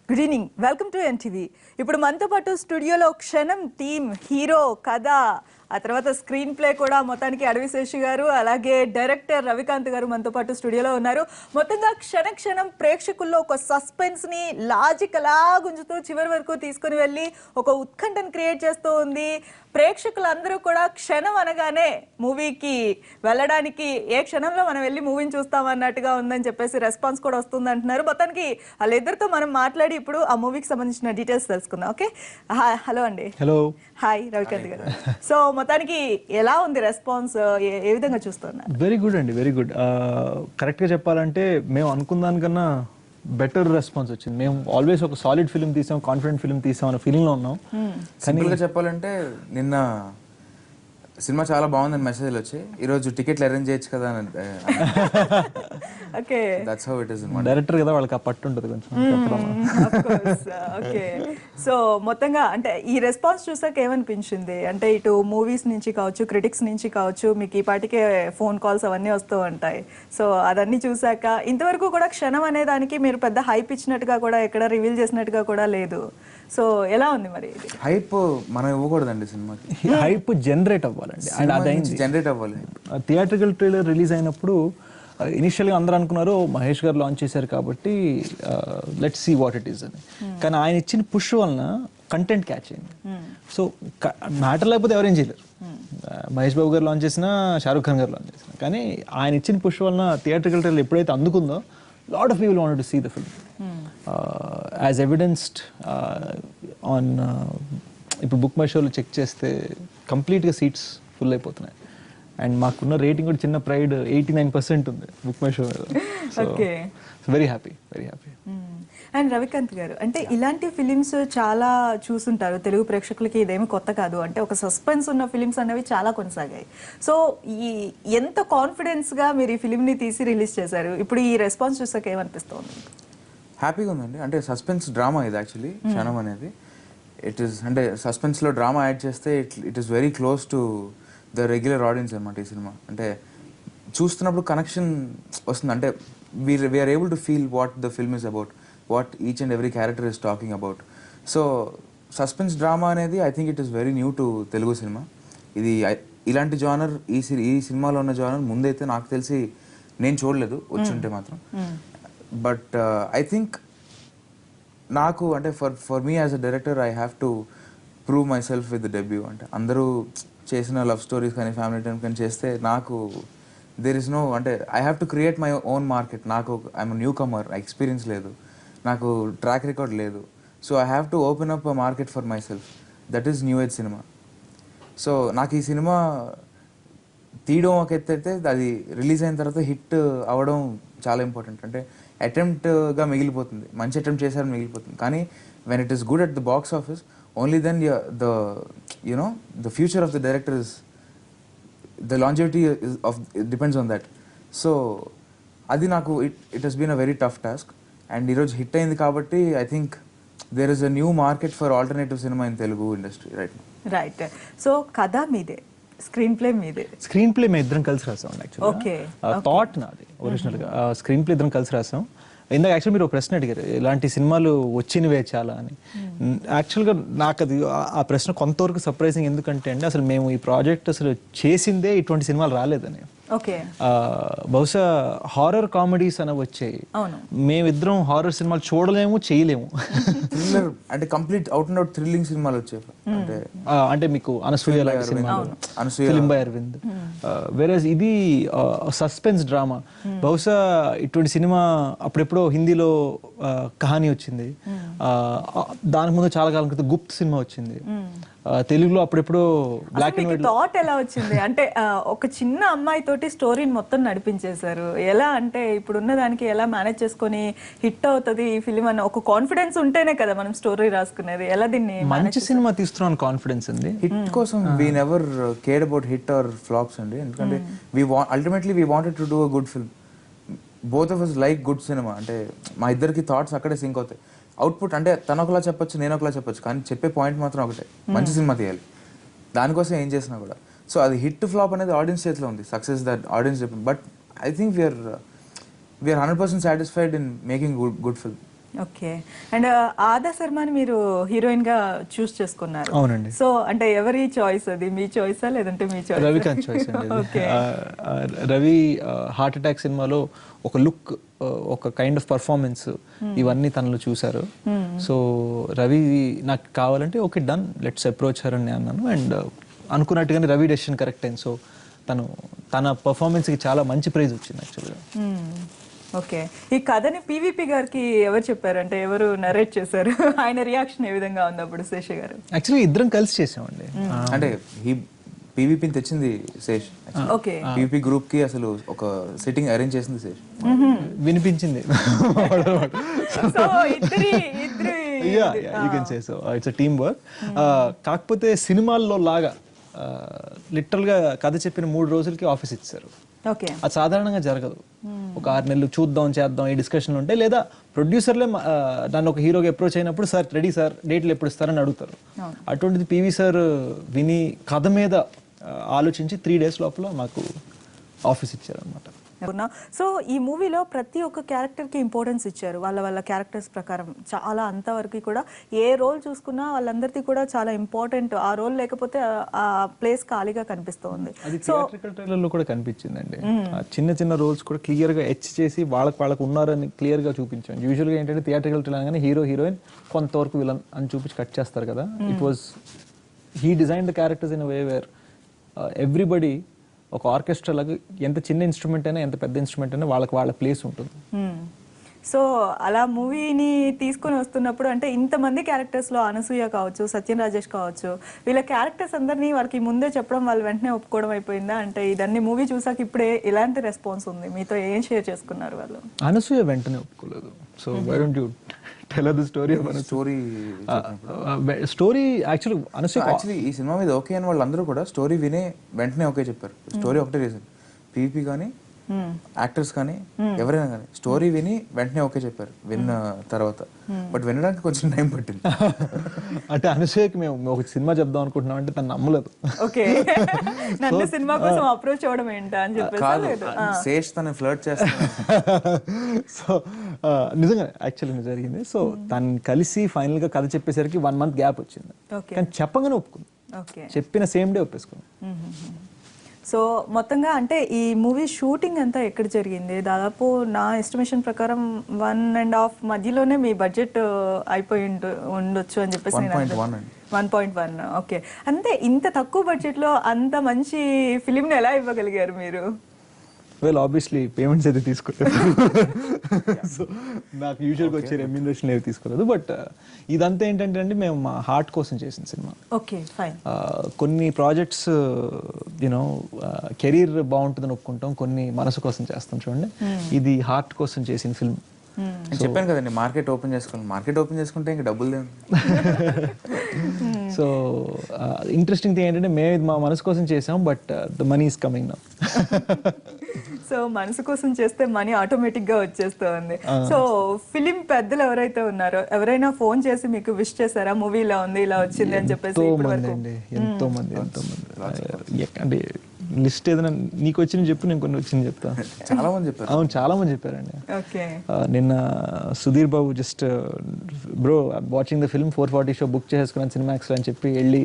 Good evening, welcome to NTV. ఇప్పుడు మనతో పాటు స్టూడియోలో క్షణం టీమ్, హీరో, కథ, ఆ తర్వాత స్క్రీన్ ప్లే కూడా మొత్తానికి అడవి శేషు గారు, అలాగే డైరెక్టర్ రవికాంత్ గారు మనతో పాటు స్టూడియోలో ఉన్నారు. మొత్తంగా క్షణ క్షణం ప్రేక్షకుల్లో ఒక సస్పెన్స్ ని లాజిక్ అలా గుంజుతూ చివరి వరకు తీసుకుని వెళ్ళి ఒక ఉత్కంఠను క్రియేట్ చేస్తూ ఉంది. ప్రేక్షకులందరూ కూడా క్షణం అనగానే మూవీకి వెళ్ళడానికి ఏ క్షణంలో మనం వెళ్ళి మూవీని చూస్తామన్నట్టుగా ఉందని చెప్పేసి రెస్పాన్స్ కూడా వస్తుంది అంటున్నారు. మొత్తానికి వాళ్ళిద్దరితో మనం మాట్లాడి ఇప్పుడు ఆ మూవీకి సంబంధించిన డీటెయిల్స్ తెలుసుకుందాం. ఓకే, హలో అండి. హలో, హాయ్ రవికాంత్ గారు. సో మొత్తానికి ఎలా ఉంది రెస్పాన్స్, ఏ విధంగా చూస్తున్నారు? వెరీ గుడ్ అండి, వెరీ గుడ్. కరెక్ట్గా చెప్పాలంటే మేము అనుకున్న దానికన్నా బెటర్ రెస్పాన్స్ వచ్చింది. మేము ఆల్వేస్ ఒక సాలిడ్ ఫిల్మ్ తీసాం, కాన్ఫిడెంట్ ఫిల్మ్ తీసాం అనే ఫీలింగ్లో ఉన్నాం. సింపుల్గా చెప్పాలంటే నిన్న సినిమా చాలా బాగుందని మెసేజ్లు వచ్చాయి. ఈరోజు టికెట్లు అరేంజ్ చేయొచ్చు కదా అని. Okay, that's how it is. Director కదా, వాళ్ళకి ఆ పట్టు ఉంటుంది కొంచెం. ఓకే, సో మొత్తంగా అంటే ఈ రెస్పాన్స్ చూసాక ఏమనిపించింది? అంటే ఇటు మూవీస్ నుంచి కావచ్చు, క్రిటిక్స్ నుంచి కావచ్చు, మీకు ఈ పాటికే ఫోన్ కాల్స్ అవన్నీ వస్తూ ఉంటాయి. సో అదన్నీ చూసాక ఇంతవరకు కూడా క్షణం అనే దానికి మీరు పెద్ద హైప్ ఇచ్చినట్టుగా కూడా ఎక్కడ రివీల్ చేసినట్టుగా కూడా లేదు. సో ఎలా ఉంది మరి? హైప్ మనం ఇవ్వకూడదండి సినిమాకి, హైప్ జనరేట్ అవ్వాలండి. అండ్ అదైంది, జనరేట్ అవ్వాలి. థియేట్రికల్ ట్రైలర్ రిలీజ్ అయినప్పుడు ఇనిషియల్గా అందరూ అనుకున్నారు మహేష్ గారు లాంచ్ చేశారు కాబట్టి let's see what it is అని. కానీ ఆయన ఇచ్చిన పుష్ వలన కంటెంట్ క్యాచ్ అయింది. సో మ్యాటర్ లేకపోతే ఎవరేం చేయలేరు. మహేష్ బాబు గారు లాంచ్ చేసినా, షారూక్ ఖాన్ గారు లాంచ్ చేసినా, కానీ ఆయన ఇచ్చిన పుష్ వలన థియేట్రికల్ ట్రైలర్ ఎప్పుడైతే అందుకుందో lot of people wanted to see the film. As evidenced on ఇప్పుడు బుక్ మై షోలో చెక్ చేస్తే కంప్లీట్గా సీట్స్ ఫుల్ అయిపోతున్నాయి. అండ్ మాకున్న రేటింగ్ కూడా చిన్న ప్రైడ్ 89% ఉంది బుక్ మై షో మీద. So very happy, very happy. And Ravikanth గారు, అంటే ఇలాంటి ఫిలిమ్స్ చాలా చూసుంటారు, తెలుగు ప్రేక్షకులకి ఇదేమి కొత్త కాదు. అంటే ఒక సస్పెన్స్ ఉన్న ఫిలిమ్స్ అనేవి చాలా కొనసాగాయి. సో ఈ ఎంత కాన్ఫిడెన్స్గా మీరు ఈ ఫిలింని తీసి రిలీజ్ చేశారు, ఇప్పుడు ఈ రెస్పాన్స్ చూసాక ఏమనిపిస్తుంది? హ్యాపీగా ఉందండి. అంటే సస్పెన్స్ డ్రామా ఇది యాక్చువల్లీ క్షణం అనేది. ఇట్ ఈస్ అంటే సస్పెన్స్లో డ్రామా యాడ్ చేస్తే it is very close to the regular audience అనమాట ఈ సినిమా. అంటే చూస్తున్నప్పుడు కనెక్షన్ వస్తుంది. అంటే we are able to feel what the film is about, what each and every character is talking about. So suspense drama అనేది I think it is very new to Telugu cinema. ఇది ఇలాంటి genre ఈ సినిమాలో ఉన్న జానర్ ముందైతే నాకు తెలిసి నేను చూడలేదు, వచ్చుంటే మాత్రం. బట్ ఐ థింక్ నాకు అంటే for me as a director I have to prove my self with the debut. అంటే అందరూ చేసిన లవ్ స్టోరీస్ కానీ ఫ్యామిలీ టైమ్ కానీ చేస్తే నాకు దేర్ ఇస్ నో, అంటే I have to create my own market. నాకు ఐఎమ్ న్యూ కమర్, ఎక్స్పీరియన్స్ లేదు, నాకు ట్రాక్ రికార్డ్ లేదు. So I have to open up a market for my self. That is new age cinema. So నాకు ఈ cinema తీయడం ఒక ఎత్తు అయితే, అది రిలీజ్ అయిన తర్వాత హిట్ అవ్వడం చాలా ఇంపార్టెంట్. అంటే అటెంప్ట్గా మిగిలిపోతుంది, మంచి అటెంప్ట్ చేశారని మిగిలిపోతుంది. కానీ when it is good at the box office, only then the future of the director is, the longevity depends on that. So adi naku it has been a very tough task, and ఈరోజు hit అయింది కాబట్టి I think there is a new market for alternative cinema in Telugu industry right now. Right. So కథ మీదే, screen play మీదే. Screen play మేము ఇద్దరం కలిసి రాసాం యాక్చువల్గా. ఓకే, థాట్ నాది ఒరిజినల్గా. స్క్రీన్ ప్లే ఇద్దరం కలిసి రాసాం. ఇందాక యాక్చువల్ మీరు ఒక ప్రశ్న అడిగారు, ఇలాంటి సినిమాలు వచ్చినవే చాలా అని. యాక్చువల్గా నాకు అది ఆ ప్రశ్న కొంతవరకు సర్ప్రైజింగ్. ఎందుకంటే అండి అసలు మేము ఈ ప్రాజెక్ట్ అసలు చేసిందే ఇటువంటి సినిమాలు రాలేదని. ఓకే, బహుశా హారర్ కామెడీస్ అనేవి వచ్చాయి, మేమిద్దరం హారర్ సినిమాలు చూడలేము, చేయలేము. థ్రిల్లర్ అంటే complete out and out thrilling సినిమాలు వచ్చాయి. అంటే మీకు అనసూయ లాంటి సినిమాలు, ఫిలిం బై అరవింద్. వేరేజ్ ఇది సస్పెన్స్ డ్రామా. బహుశా ఇటువంటి సినిమా అప్పుడెప్పుడో హిందీలో కహానీ వచ్చింది, దానికి ముందు చాలా కాలం క్రితం గుప్త్ సినిమా వచ్చింది, తెలుగులో అప్పుడెప్పుడో బ్లాక్ అండ్ వైట్. థాట్ ఎలా వచ్చింది? అంటే ఒక చిన్న అమ్మాయి తోటి స్టోరీని మొత్తం నడిపించేశారు. ఎలా అంటే ఇప్పుడున్న దానికి ఎలా మేనేజ్ చేసుకొని హిట్ అవుతుంది ఈ ఫిలిం అన్న ఒక కాన్ఫిడెన్స్ ఉంటేనే కదా మనం స్టోరీ రాసుకునేది. ఎలా దీన్ని మంచి సినిమా తీస్తున్నాను కాన్ఫిడెన్స్ ఉంది. హిట్ కోసం we never cared about hit or flops అండి. ఎందుకంటే ultimately we wanted to do a good film. Both of us like good cinema. అంటే మా ఇద్దరికి థాట్స్ అక్కడే సింక్ అవుతాయి. అవుట్పుట్ అంటే తను ఒకలా చెప్పొచ్చు, నేను ఒకలా చెప్పొచ్చు, కానీ చెప్పే పాయింట్ మాత్రం ఒకటే, మంచి సినిమా తీయాలి. దానికోసం ఏం చేసినా కూడా. సో అది హిట్ ఫ్లాప్ అనేది ఆడియన్స్ చేతిలో ఉంది, సక్సెస్ దట్ ఆడియన్స్ చెప్పండి. But I think we're 100% satisfied in making good film. Okay. And Adah శర్మని మీరు హీరోయిన్ గా చూస్ చేసుకున్నారు. అవునండి. సో అంటే ఎవరి చాయిస్ అది? మీ చాయిసా లేదంటే మీ చాయిస్? రవికాంత్ చాయిస్ అండి అది. ఓకే. రవి హార్ట్ అటాక్ సినిమాలో ఒక లుక్, ఒక కైండ్ ఆఫ్ పర్ఫార్మెన్స్ ఇవన్నీ తనలో చూశారు. సో రవి నాకు కావాలంటే okay done, let's approach her అని అన్నాను. అండ్ అనుకున్నట్టుగానే రవి డెసిషన్ కరెక్ట్ అయింది. సో తన పర్ఫార్మెన్స్కి చాలా మంచి ప్రైజ్ వచ్చింది యాక్చువల్గా. ఓకే. ఈ కథని పివిపి గారికి ఎవరు చెప్పారు, అంటే ఎవరు నరేట్ చేశారు? ఆయన రియాక్షన్ ఏ విధంగా ఉంది అప్పుడు శేష గారు? యాక్చువల్లీ ఇద్దరం కలిసి చేసామండి. అంటే పీవీపీని తెచ్చింది శేష్. ఓకే. పీవీపీ గ్రూప్ కి అసలు ఒక సిట్టింగ్ అరేంజ్ చేసింది శేష్. వినిపించింది. సో ఇద్దరు you can say so it's team work. కాకపోతే సినిమాల్లో లాగా లిటరల్గా కథ చెప్పిన 3 రోజులకి ఆఫీస్ ఇచ్చారు. ఓకే. అది సాధారణంగా జరగదు. ఒక 6 నెలలు చూద్దాం చేద్దాం ఈ డిస్కషన్లు ఉంటాయి. లేదా ప్రొడ్యూసర్లే నన్ను ఒక హీరోకి అప్రోచ్ అయినప్పుడు సార్ రెడీ సార్ డేట్లు ఎప్పుడు ఇస్తారని అడుగుతారు. అటువంటిది పివి సార్ విని కథ మీద ఆలోచించి 3 days లోపల మాకు ఆఫీస్ ఇచ్చారనమాట. సో ఈ మూవీలో ప్రతి ఒక్క క్యారెక్టర్కి ఇంపార్టెన్స్ ఇచ్చారు. వాళ్ళ క్యారెక్టర్స్ ప్రకారం చాలా అంతవరకు కూడా ఏ రోల్ చూసుకున్నా వాళ్ళందరికీ కూడా చాలా ఇంపార్టెంట్. ఆ రోల్ లేకపోతే ఆ ప్లేస్ ఖాళీగా కనిపిస్తుంది. అది థియేట్రికల్ ట్రైలర్లో కూడా కనిపించిందండి. చిన్న చిన్న రోల్స్ కూడా క్లియర్గా హెచ్ చేసి వాళ్ళకు ఉన్నారని క్లియర్గా చూపించాం. యూజువల్గా ఏంటంటే థియేట్రికల్ ట్రైలర్ కానీ హీరో హీరోయిన్ కొంతవరకు విలన్ అని చూపించి కట్ చేస్తారు కదా. It was he design the characters in way where everybody ఒక ఆర్కెస్ట్రా లాగా ఎంత చిన్న ఇన్స్ట్రుమెంట్ అయినా ఎంత పెద్ద ఇన్స్ట్రుమెంట్ అయినా వాళ్ళ ప్లేస్ ఉంటుంది. సో అలా మూవీని తీసుకొని వస్తున్నప్పుడు అంటే ఇంతమంది క్యారెక్టర్స్లో అనసూయ కావచ్చు, సత్యన్ రాజేష్ కావచ్చు, వీళ్ళ క్యారెక్టర్స్ అందరినీ వాళ్ళకి ముందే చెప్పడం, వాళ్ళు వెంటనే ఒప్పుకోవడం అయిపోయిందా? అంటే ఇదన్నీ మూవీ చూసాక ఇప్పుడే ఎలాంటి రెస్పాన్స్ ఉంది? మీతో ఏం షేర్ చేసుకున్నారు వాళ్ళు? అనసూయ వెంటనే ఒప్పుకోలేదు. So why don't you tell the story of story actually ఈ సినిమా మీద ఓకే అని వాళ్ళందరూ కూడా స్టోరీ వినే వెంటనే ఓకే చెప్పారు. స్టోరీ ఒకటే రీజన్, పీవీపీ కానీ యాక్టర్స్ కానీ ఎవరైనా కానీ స్టోరీ విని వెంటనే ఓకే చెప్పారు విన్న తర్వాత. బట్ వినడానికి కొంచెం టైం పట్టింది. అంటే అనసూయకి మేము ఒక సినిమా చెప్దాం అనుకుంటున్నాం అంటే తను నమ్మలేదు. ఓకే. నన్ను సినిమా కోసం అప్రోచ్ అవ్వడం ఏంటా అని చెప్పేసి శేష్ తను ఫ్లర్ట్ చేస్తాను. సో నిజంగా యాక్చువల్లీ జరిగింది. సో తను కలిసి ఫైనల్ గా కథ చెప్పేసరికి 1 month గ్యాప్ వచ్చింది. కానీ చెప్పగానే ఒప్పుకుంది. చెప్పిన సేమ్ డే ఒప్పేసుకుంది. సో మొత్తంగా అంటే ఈ మూవీ షూటింగ్ అంతా ఎక్కడ జరిగింది? దాదాపు నా ఎస్టిమేషన్ ప్రకారం 1.5 మధ్యలోనే మీ బడ్జెట్ అయిపోయి ఉండొచ్చు అని చెప్పేసి 1.1. ఓకే. అంటే ఇంత తక్కువ బడ్జెట్లో అంత మంచి ఫిలింని ఎలా ఇవ్వగలిగారు మీరు? వెల్ ఆబ్వియస్లీ పేమెంట్స్ అయితే తీసుకోలేదు. సో నాకు యూజువల్గా వచ్చే రెమ్యూనరేషన్ ఏవి తీసుకోలేదు. బట్ ఇదంతా ఏంటంటే అండి మేము మా హార్ట్ కోసం చేసిన సినిమా. Okay fine. కొన్ని ప్రాజెక్ట్స్ యూనో కెరీర్ బాగుంటుందని ఒప్పుకుంటాం, కొన్ని మనసు కోసం చేస్తాం. చూడండి ఇది హార్ట్ కోసం చేసిన ఫిల్మ్. చెప్పాను కదండి మార్కెట్ ఓపెన్ చేసుకోవాలి. మార్కెట్ ఓపెన్ చేసుకుంటే ఇంకా డబ్బులు లేదు. సో ఇంట్రెస్టింగ్ థింగ్ ఏంటంటే మేము ఇది మా మనసు కోసం చేసాం, but the money is coming now. So మనసు కోసం చేస్తే మనీ ఆటోమేటిక్ గా వచ్చేస్తుంది. సో ఫిలిం పెద్దలు ఎవరైతే ఉన్నారో ఎవరైనా ఫోన్ చేసి మీకు విష్ చేశారా మూవీ ఇలా ఉంది ఇలా వచ్చింది అని చెప్పేసి? ఎంతో మంది అంటే లిస్ట్ ఏదైనా నీకు వచ్చింది చెప్పు, నేను కొన్ని వచ్చింది చెప్తా. చాలా మంది చెప్పారు. అవును చాలా మంది చెప్పారండి. ఓకే. నిన్న Sudheer Babu just bro watching the film 440 show book చేసుకున్నాను సినిమాక్స్లో అని చెప్పి వెళ్ళి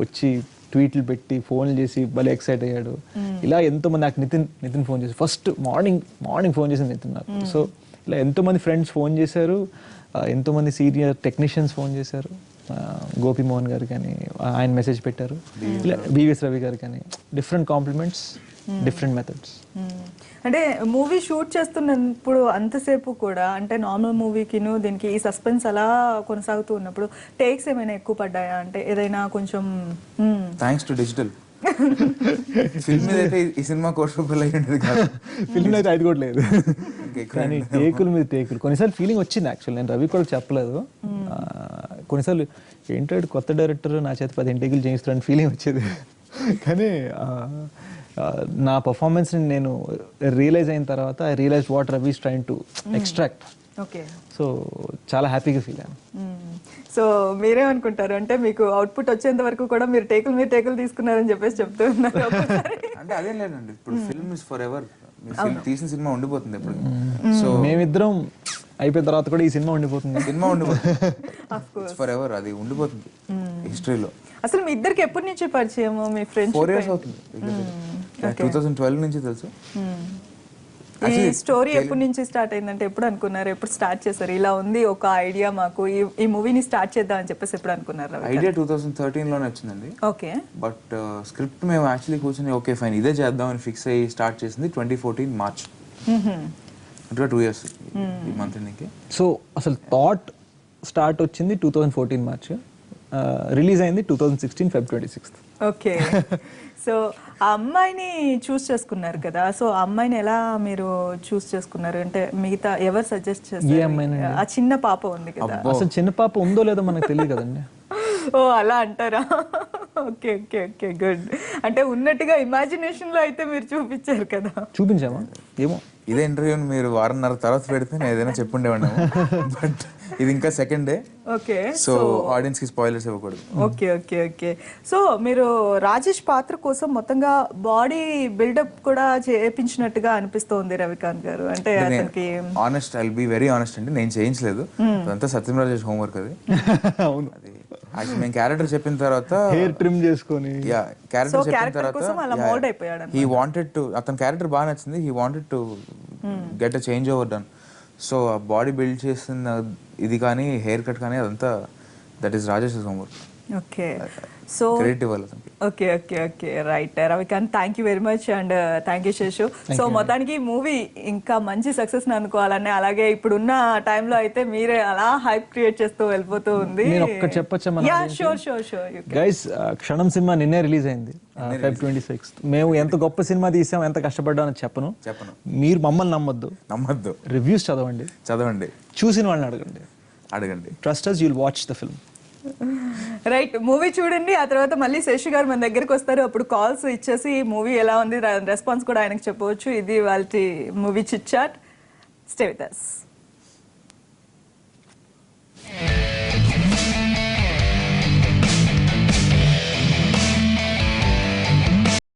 వచ్చి ట్వీట్లు పెట్టి ఫోన్లు చేసి భలే ఎక్సైట్ అయ్యాడు. ఇలా ఎంతోమంది నాకు నితిన్ ఫోన్ చేసి ఫస్ట్ మార్నింగ్ ఫోన్ చేసింది నితిన్ నాకు. సో ఇలా ఎంతోమంది ఫ్రెండ్స్ ఫోన్ చేశారు, ఎంతోమంది సీనియర్ టెక్నీషియన్స్ ఫోన్ చేశారు. గోపిమోహన్ గారు కానీ ఆయన మెసేజ్ పెట్టారు, ఇలా బివిఎస్ రవి గారు కానీ డిఫరెంట్ కాంప్లిమెంట్స్, డిఫరెంట్ మెథడ్స్. అంటే మూవీ షూట్ చేస్తున్నప్పుడు అంతసేపు కూడా అంటే నార్మల్ మూవీకిను దీనికి ఈ సస్పెన్స్ అలా కొనసాగుతూ ఉన్నప్పుడు టేక్స్ ఏమైనా ఎక్కువ పడ్డాయా? అంటే ఏదైనా కొంచెం థ్యాంక్స్ టు డిజిటల్ ఫిల్మ్ అయితే ఈ సినిమా ₹1 అయ్యేది కాదు. ఫిల్మ్ అయితే అది కూడా లేదు. కానీ టేకుల మీద టేకులు కొన్నిసార్లు ఫీలింగ్ వచ్చింది. యాక్చువల్ నేను రవి కూడా చెప్పలేదు. కొన్నిసార్లు ఏంటంటే కొత్త డైరెక్టర్ నా చేత 15 టేకులు చేయిస్తారని ఫీలింగ్ వచ్చేది. కానీ నా పర్ఫార్మెన్స్ని నేను రియలైజ్ అయిన తర్వాత I realise what Ravi is trying to extract. Okay. So చాలా హ్యాపీగా ఫీల్ అయ్యాను. సో మీరేమనుకుంటారు? అంటే మీకు అవుట్పుట్ వచ్చేంత వరకు కూడా మీరు టేకులు తీసుకున్నారని చెప్పేసి చెప్తూ ఉన్నారు. అంటే అదేం లేదండి, ఇప్పుడు ఫిల్మ్ ఇస్ ఫర్ ఎవర్. తీసిన సినిమా ఉండిపోతుంది ఎప్పుడు. సో మేమిద్దరం అయిపోయిన తర్వాత కూడా ఈ సినిమా ఉండిపోతుంది. సినిమా ఉండిపోతుంది ఫర్ ఎవర్, అది ఉండిపోతుంది హిస్టరీలో. అసలు మీ ఇద్దరికి ఎప్పటి నుంచి పరిచయము మీ ఫ్రెండ్స్? 4 years అవుతుంది. 2012 నుంచి తెలుసు. ఈ స్టోరీ ఎప్పటి నుంచి స్టార్ట్ అయిందంటే ఎప్పుడు అనుకున్నారు, ఎప్పుడు స్టార్ట్ చేశారు? ఇలా ఉంది ఒక ఐడియా మాకు, ఈ మూవీని స్టార్ట్ చేద్దాం అని చెప్పేసి ఎప్పుడు అనుకున్నారు? ఐడియా 2013 లోనే వచ్చిందండి. ఓకే. బట్ స్క్రిప్ట్ మేము యాక్చువల్లీ కూర్చొని ఓకే ఫైన్ ఇదే చేద్దాం అని ఫిక్స్ అయ్యి స్టార్ట్ చేసింది 2014 మార్చ్. అంటే 2 years ఈ మంత్ నుంచి. సో అసలు థాట్ స్టార్ట్ వచ్చింది 2014 మార్చ్, రిలీజ్ అయింది 2016 Feb 26. ఓకే. సో ఆ అమ్మాయిని చూస్ చేసుకున్నారు కదా, సో ఆ అమ్మాయిని ఎలా మీరు చూస్ చేసుకున్నారు? అంటే మిగతా ఎవరు సజెస్ట్ చేస్తారు? ఆ చిన్న పాప ఉంది కదా. అసలు చిన్న పాప ఉందో లేదో మనకు తెలియదు కదండి. ఓ అలా అంటారా? Okay okay okay good. అంటే ఉన్నట్టుగా ఇమాజినేషన్ లో అయితే మీరు చూపించారు కదా. చూపించామా ఏమో. ఇదే ఇంటర్వ్యూని మీరు 1.5 తర్వాత పెడితే నేను ఏదైనా చెప్పుండేవాడిని. బట్ ఇది ఇంకా second day. Okay. So audience కి స్పాయిలర్స్ ఇవ్వకూడదు. Okay okay okay. సో మీరు రాజేష్ పాత్ర కోసం మొత్తంగా బాడీ బిల్డప్ కూడా చేయించినట్టుగా అనిపిస్తోంది రవికాంత్ గారు. అంటే అతనికి honest, I will be very honest అండి, నేను చేయించలేదు, అదంతా సత్యం రాజేష్ హోంవర్క్ అది. అవును. అది యాక్చువల్లీ మేము క్యారెక్టర్ చెప్పిన తర్వాత హెయిర్ ట్రిమ్ చేసుకొని క్యారెక్టర్ చెప్పిన తర్వాత అయిపోయాడు. హీ వాంటెడ్ టు, అతని క్యారెక్టర్ బాగా నచ్చింది, he wanted to get a change over done. So ఆ బాడీ బిల్డ్ చేసిన ఇది కానీ హెయిర్ కట్ కానీ అదంతా that is Rajesh homework. Okay. So creative అతనికి. Okay okay okay right Ravikanth, thank you very much and thank you Seshu. So మొత్తానికి movie ఇంకా మంచి సక్సెస్ అనుకోవాలని, అలాగే ఇప్పుడున్న టైంలో అయితే మీరే అలా హైప్ క్రియేట్ చేస్తూ వెళ్ళిపోతూ ఉంది. నేను ఒక్కటి చెప్పొచ్చా? గైస్, క్షణం సినిమా నిన్నే రిలీజ్ అయింది Feb 26. మేము ఎంత గొప్ప సినిమా తీసాం, ఎంత కష్టపడ్డామని చెప్పను. మీరు మమ్మల్ని నమ్మద్దు. రివ్యూస్ చదవండి, చూసిన వాళ్ళని అడగండి. Trust us, you'll watch the film. Right, movie చూడండి. ఆ తర్వాత మళ్ళీ శేషు గారు మన దగ్గరికి వస్తారు, అప్పుడు కాల్స్ ఇచ్చేసి మూవీ ఎలా ఉంది రెస్పాన్స్ కూడా ఆయనకు చెప్పవచ్చు. ఇది వాళ్ళ movie chit chat. Stay with us.